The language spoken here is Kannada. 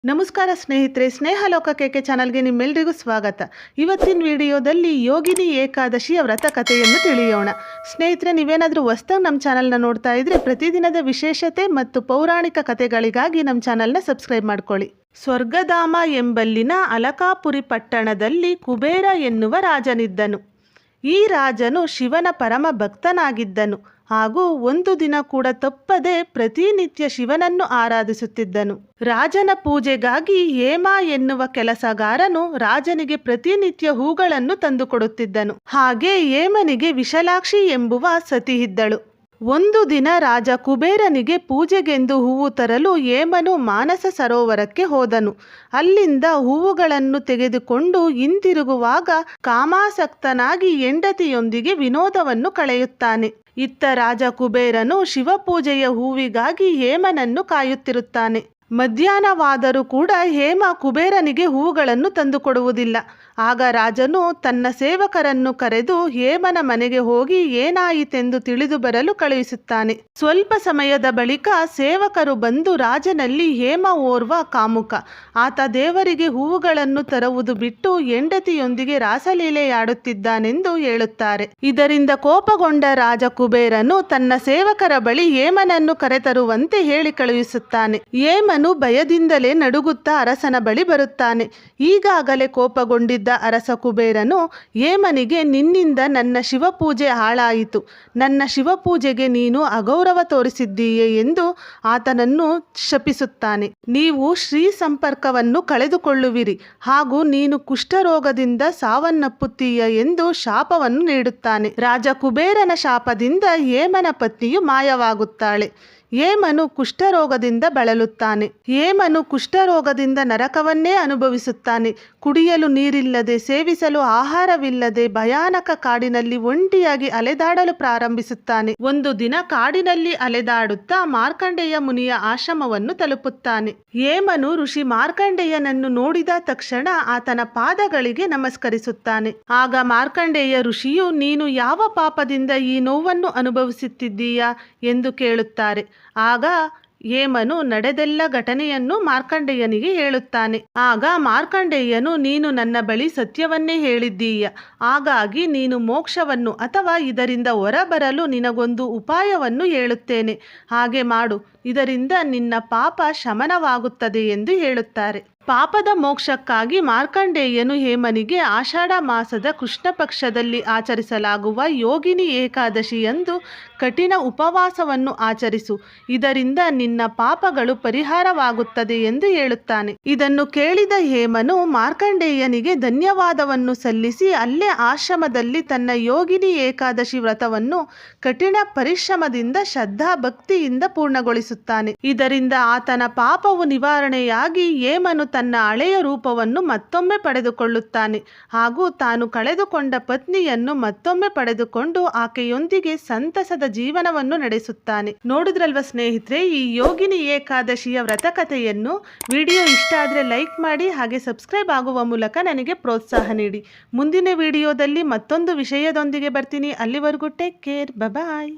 ನಮಸ್ಕಾರ ಸ್ನೇಹಿತರೆ, ಸ್ನೇಹ ಲೋಕಕ್ಕೆ ಚಾನಲ್ಗೆ ನಿಮ್ಮೆಲ್ಲರಿಗೂ ಸ್ವಾಗತ. ಇವತ್ತಿನ ವಿಡಿಯೋದಲ್ಲಿ ಯೋಗಿನಿ ಏಕಾದಶಿಯ ವ್ರತ ಕಥೆಯನ್ನು ತಿಳಿಯೋಣ. ಸ್ನೇಹಿತರೆ, ನೀವೇನಾದರೂ ಹೊಸದಾಗಿ ನಮ್ಮ ಚಾನಲ್ನ ನೋಡ್ತಾ ಇದ್ರೆ ಪ್ರತಿದಿನದ ವಿಶೇಷತೆ ಮತ್ತು ಪೌರಾಣಿಕ ಕಥೆಗಳಿಗಾಗಿ ನಮ್ಮ ಚಾನಲ್ನ ಸಬ್ಸ್ಕ್ರೈಬ್ ಮಾಡ್ಕೊಳ್ಳಿ. ಸ್ವರ್ಗಧಾಮ ಎಂಬಲ್ಲಿನ ಅಲಕಾಪುರಿ ಪಟ್ಟಣದಲ್ಲಿ ಕುಬೇರ ಎನ್ನುವ ರಾಜನಿದ್ದನು. ಈ ರಾಜನು ಶಿವನ ಪರಮ ಭಕ್ತನಾಗಿದ್ದನು ಹಾಗೂ ಒಂದು ದಿನ ಕೂಡ ತಪ್ಪದೆ ಪ್ರತಿನಿತ್ಯ ಶಿವನನ್ನು ಆರಾಧಿಸುತ್ತಿದ್ದನು. ರಾಜನ ಪೂಜೆಗಾಗಿ ಹೇಮ ಎನ್ನುವ ಕೆಲಸಗಾರನು ರಾಜನಿಗೆ ಪ್ರತಿನಿತ್ಯ ಹೂಗಳನ್ನು ತಂದುಕೊಡುತ್ತಿದ್ದನು. ಹಾಗೆ ಹೇಮನಿಗೆ ವಿಶಾಲಾಕ್ಷಿ ಎಂಬುವ ಸತಿ ಇದ್ದಳು. ಒಂದು ದಿನ ರಾಜ ಕುಬೇರನಿಗೆ ಪೂಜೆಗೆಂದು ಹೂವು ತರಲು ಹೇಮನು ಮಾನಸ ಸರೋವರಕ್ಕೆ ಹೋದನು. ಅಲ್ಲಿಂದ ಹೂವುಗಳನ್ನು ತೆಗೆದುಕೊಂಡು ಹಿಂತಿರುಗುವಾಗ ಕಾಮಾಸಕ್ತನಾಗಿ ಹೆಂಡತಿಯೊಂದಿಗೆ ವಿನೋದವನ್ನು ಕಳೆಯುತ್ತಾನೆ. ಇತ್ತ ರಾಜ ಕುಬೇರನು ಶಿವಪೂಜೆಯ ಹೂವಿಗಾಗಿ ಹೇಮನನ್ನು ಕಾಯುತ್ತಿರುತ್ತಾನೆ. ಮಧ್ಯಾಹ್ನವಾದರೂ ಕೂಡ ಹೇಮ ಕುಬೇರನಿಗೆ ಹೂವುಗಳನ್ನು ತಂದುಕೊಡುವುದಿಲ್ಲ. ಆಗ ರಾಜನು ತನ್ನ ಸೇವಕರನ್ನು ಕರೆದು ಹೇಮನ ಮನೆಗೆ ಹೋಗಿ ಏನಾಯಿತೆಂದು ತಿಳಿದು ಬರಲು ಕಳುಹಿಸುತ್ತಾನೆ. ಸ್ವಲ್ಪ ಸಮಯದ ಬಳಿಕ ಸೇವಕರು ಬಂದು ರಾಜನಲ್ಲಿ ಹೇಮ ಓರ್ವ ಕಾಮುಕ. ಆತ ದೇವರಿಗೆ ಹೂವುಗಳನ್ನು ತರುವುದು ಬಿಟ್ಟು ಹೆಂಡತಿಯೊಂದಿಗೆ ರಾಸಲೀಲೆಯಾಡುತ್ತಿದ್ದಾನೆಂದು ಹೇಳುತ್ತಾರೆ. ಇದರಿಂದ ಕೋಪಗೊಂಡ ರಾಜ ಕುಬೇರನು ತನ್ನ ಸೇವಕರ ಬಳಿ ಹೇಮನನ್ನು ಕರೆತರುವಂತೆ ಹೇಳಿ ಕಳುಹಿಸುತ್ತಾನೆ. ಹೇಮನು ಭಯದಿಂದಲೇ ನಡುಗುತ್ತಾ ಅರಸನ ಬಳಿ ಬರುತ್ತಾನೆ. ಈಗಾಗಲೇ ಕೋಪಗೊಂಡಿದ್ದ ಅರಸ ಕುಬೇರನು ಹೇಮನಿಗೆ, ನಿನ್ನಿಂದ ನನ್ನ ಶಿವಪೂಜೆ ಹಾಳಾಯಿತು, ನನ್ನ ಶಿವಪೂಜೆಗೆ ನೀನು ಅಗೌರವ ತೋರಿಸಿದ್ದೀಯೆ ಎಂದು ಆತನನ್ನು ಶಪಿಸುತ್ತಾನೆ. ನೀವು ಶ್ರೀ ಸಂಪರ್ಕವನ್ನು ಕಳೆದುಕೊಳ್ಳುವಿರಿ ಹಾಗೂ ನೀನು ಕುಷ್ಠರೋಗದಿಂದ ಸಾವನ್ನಪ್ಪುತ್ತೀಯ ಎಂದು ಶಾಪವನ್ನು ನೀಡುತ್ತಾನೆ. ರಾಜ ಕುಬೇರನ ಶಾಪದಿಂದ ಹೇಮನ ಪತ್ನಿಯು ಮಾಯವಾಗುತ್ತಾಳೆ. ಹೇಮನು ಕುಷ್ಠರೋಗದಿಂದ ಬಳಲುತ್ತಾನೆ. ಹೇಮನು ಕುಷ್ಠರೋಗದಿಂದ ನರಕವನ್ನೇ ಅನುಭವಿಸುತ್ತಾನೆ. ಕುಡಿಯಲು ನೀರಿಲ್ಲದೆ, ಸೇವಿಸಲು ಆಹಾರವಿಲ್ಲದೆ ಭಯಾನಕ ಕಾಡಿನಲ್ಲಿ ಒಂಟಿಯಾಗಿ ಅಲೆದಾಡಲು ಪ್ರಾರಂಭಿಸುತ್ತಾನೆ. ಒಂದು ದಿನ ಕಾಡಿನಲ್ಲಿ ಅಲೆದಾಡುತ್ತಾ ಮಾರ್ಕಂಡೇಯ ಮುನಿಯ ಆಶ್ರಮವನ್ನು ತಲುಪುತ್ತಾನೆ. ಹೇಮನು ಋಷಿ ಮಾರ್ಕಂಡೇಯನನ್ನು ನೋಡಿದ ತಕ್ಷಣ ಆತನ ಪಾದಗಳಿಗೆ ನಮಸ್ಕರಿಸುತ್ತಾನೆ. ಆಗ ಮಾರ್ಕಂಡೇಯ ಋಷಿಯು, ನೀನು ಯಾವ ಪಾಪದಿಂದ ಈ ನೋವನ್ನು ಅನುಭವಿಸುತ್ತಿದ್ದೀಯಾ ಎಂದು ಕೇಳುತ್ತಾರೆ. ಆಗ ಹೇಮನು ನಡೆದೆಲ್ಲ ಘಟನೆಯನ್ನು ಮಾರ್ಕಂಡೇಯನಿಗೆ ಹೇಳುತ್ತಾನೆ. ಆಗ ಮಾರ್ಕಂಡೇಯನು, ನೀನು ನನ್ನ ಬಳಿ ಸತ್ಯವನ್ನೇ ಹೇಳಿದ್ದೀಯ, ಹಾಗಾಗಿ ನೀನು ಮೋಕ್ಷವನ್ನು ಅಥವಾ ಇದರಿಂದ ಹೊರಬರಲು ನಿನಗೊಂದು ಉಪಾಯವನ್ನು ಹೇಳುತ್ತೇನೆ, ಹಾಗೆ ಮಾಡು, ಇದರಿಂದ ನಿನ್ನ ಪಾಪ ಶಮನವಾಗುತ್ತದೆ ಎಂದು ಹೇಳುತ್ತಾರೆ. ಪಾಪದ ಮೋಕ್ಷಕ್ಕಾಗಿ ಮಾರ್ಕಂಡೇಯನು ಹೇಮನಿಗೆ ಆಷಾಢ ಮಾಸದ ಕೃಷ್ಣ ಪಕ್ಷದಲ್ಲಿ ಆಚರಿಸಲಾಗುವ ಯೋಗಿನಿ ಏಕಾದಶಿಯಂದು ಕಠಿಣ ಉಪವಾಸವನ್ನು ಆಚರಿಸು, ಇದರಿಂದ ನಿನ್ನ ಪಾಪಗಳು ಪರಿಹಾರವಾಗುತ್ತದೆ ಎಂದು ಹೇಳುತ್ತಾನೆ. ಇದನ್ನು ಕೇಳಿದ ಹೇಮನು ಮಾರ್ಕಂಡೇಯನಿಗೆ ಧನ್ಯವಾದವನ್ನು ಸಲ್ಲಿಸಿ ಅಲ್ಲೇ ಆಶ್ರಮದಲ್ಲಿ ತನ್ನ ಯೋಗಿನಿ ಏಕಾದಶಿ ವ್ರತವನ್ನು ಕಠಿಣ ಪರಿಶ್ರಮದಿಂದ ಶ್ರದ್ಧಾ ಭಕ್ತಿಯಿಂದ ಪೂರ್ಣಗೊಳಿಸುತ್ತಾನೆ. ಇದರಿಂದ ಆತನ ಪಾಪವು ನಿವಾರಣೆಯಾಗಿ ಹೇಮನು ತನ್ನ ಹಳೆಯ ರೂಪವನ್ನು ಮತ್ತೊಮ್ಮೆ ಪಡೆದುಕೊಳ್ಳುತ್ತಾನೆ ಹಾಗೂ ತಾನು ಕಳೆದುಕೊಂಡ ಪತ್ನಿಯನ್ನು ಮತ್ತೊಮ್ಮೆ ಪಡೆದುಕೊಂಡು ಆಕೆಯೊಂದಿಗೆ ಸಂತಸದ ಜೀವನವನ್ನು ನಡೆಸುತ್ತಾನೆ. ನೋಡಿದ್ರಲ್ವ ಸ್ನೇಹಿತರೆ, ಈ ಯೋಗಿನಿ ಏಕಾದಶಿಯ ವ್ರತಕಥೆಯನ್ನು. ವಿಡಿಯೋ ಇಷ್ಟ ಆದರೆ ಲೈಕ್ ಮಾಡಿ, ಹಾಗೆ ಸಬ್ಸ್ಕ್ರೈಬ್ ಆಗುವ ಮೂಲಕ ನನಗೆ ಪ್ರೋತ್ಸಾಹ ನೀಡಿ. ಮುಂದಿನ ವಿಡಿಯೋದಲ್ಲಿ ಮತ್ತೊಂದು ವಿಷಯದೊಂದಿಗೆ ಬರ್ತೀನಿ. ಅಲ್ಲಿವರೆಗೂ ಟೇಕ್ ಕೇರ್, ಬಾಯ್.